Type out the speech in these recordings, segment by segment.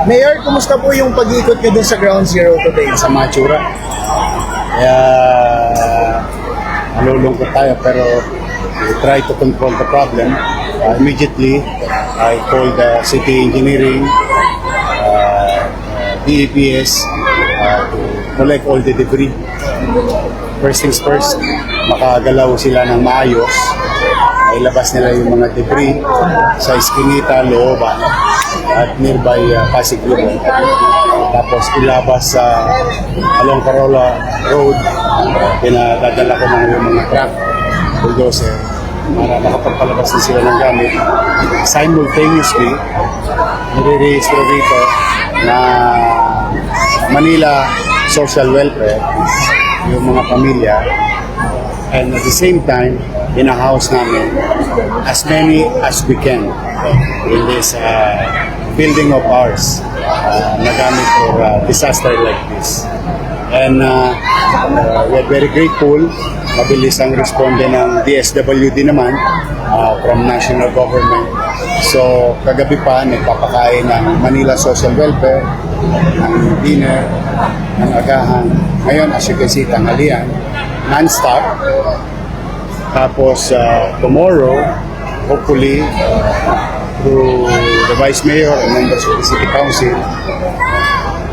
Mayor, kumusta po yung pag-ikot nyo dun sa Ground Zero today? Sa Machura. Kaya malulungkot tayo pero we try to control the problem. Immediately, I called the city engineering, DEPS to collect all the debris. First things first, makagalaw sila ng maayos. Ilabas nila yung mga debris sa Eskinita, Looban at nearby Pasig River. Tapos ilabas sa along Carola Road, pinadadala ko yung mga truck, bulldozer, para makapagpalabas na sila ng gamit. Simultaneously, nire-register dito na Manila Social Welfare, yung mga pamilya, and at the same time, in-house namin as many as we can in this building of ours na gamit for disaster like this. And we're very grateful. Mabilis ang responde ng DSWD naman from national government. So kagabi pa nagpapakain ng Manila Social Welfare, ng dinner, ng agahan. Ngayon, as you can see, tanghalian, non-stop. Tapos tomorrow, hopefully, through the Vice Mayor and members of the City Council,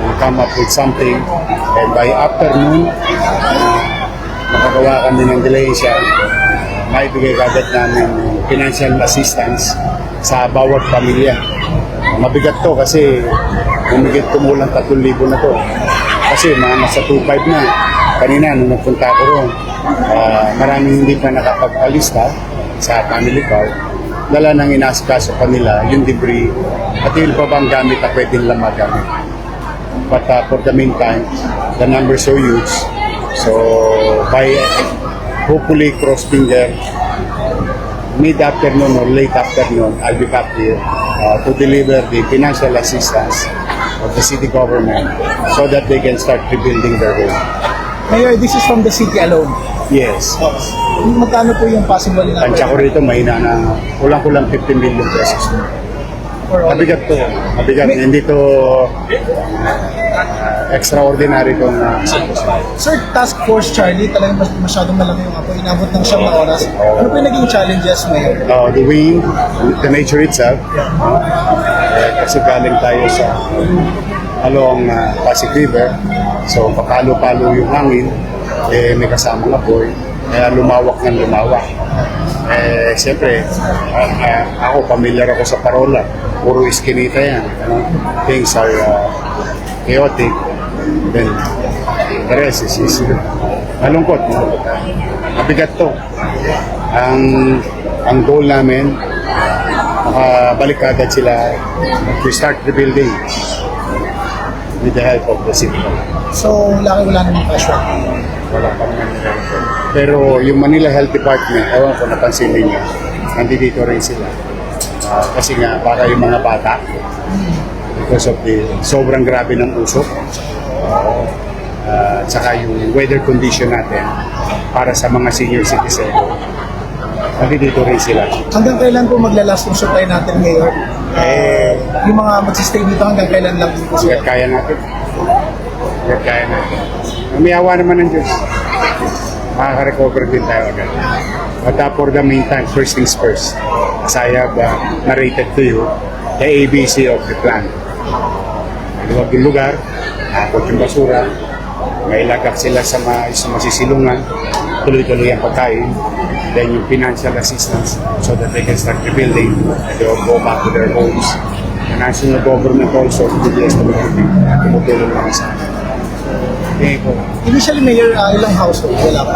we'll come up with something. And by afternoon, makagawa kami ng dilensya, maibigay kagad namin financial assistance sa bawat pamilya. Mabigat to kasi humigit kumulang 3,000 na to. Kasi mga nasa 2,500 na. Kanina, nung nagpunta ko roon, maraming hindi pa nakapag-alista sa family car. Dala nang inasikaso pa nila yung debris at yung pa bang gamit na pwede nilang magamit. But for the meantime, the numbers so huge. So, by hopefully cross finger, mid-afternoon or late afternoon, I'll be back here to deliver the financial assistance of the city government so that they can start rebuilding their road. Mayor, this is from the city alone. Yes. Magkano po yung possible na? Tansya ko rito, mahina na kulang-kulang 15 million pesos. Mabigat to. Mabigat. Hindi to extraordinary itong Sir, Task Force Charlie, talagang masyadong malaki yung apoy. Inabot ng 7 oras. Ano po yung naging challenges, Mayor? the wind, the nature itself. Kasi galing tayo sa along Pasig River. So, papalo-palo yung hangin. May kasamang apoy. Kaya lumawak ng lumawak. Siyempre, ako, familiar ako sa Parola. Puro Eskinita yan. Things are chaotic. Then, the rest is malungkot. Mabigat to. Ang goal namin, makabalik agad sila to start rebuilding with the help of the city. So, wala namang pressure. Wala pa naman nila. Pero yung Manila Health Department, ewan ko napansin ninyo, nandito rin sila. Kasi nga, baka yung mga bata, because of the sobrang grabe ng usok, at saka yung weather condition natin para sa mga senior citizen, nandito rin sila. Hanggang kailan po maglalast yung supply natin, Mayor? Yung mga magsistay dito hanggang kailan lang dito? Hanggat kaya natin. Hanggat kaya natin. May awa naman ng Diyos. Makaka-recover din tayo agad. But for the meantime, first things first. As I have narrated to you, the ABC of the plan. Maluwag yung lugar, nakakot yung basura, may lagak sila sa masisilungan, tuloy-tuloy ang pagkain, then yung financial assistance so that they can start rebuilding and they will go back to their homes. The national government also, the DSWD, tumutulong naman sa akin. Thank you. Initially, Mayor, ilang household? Wala po.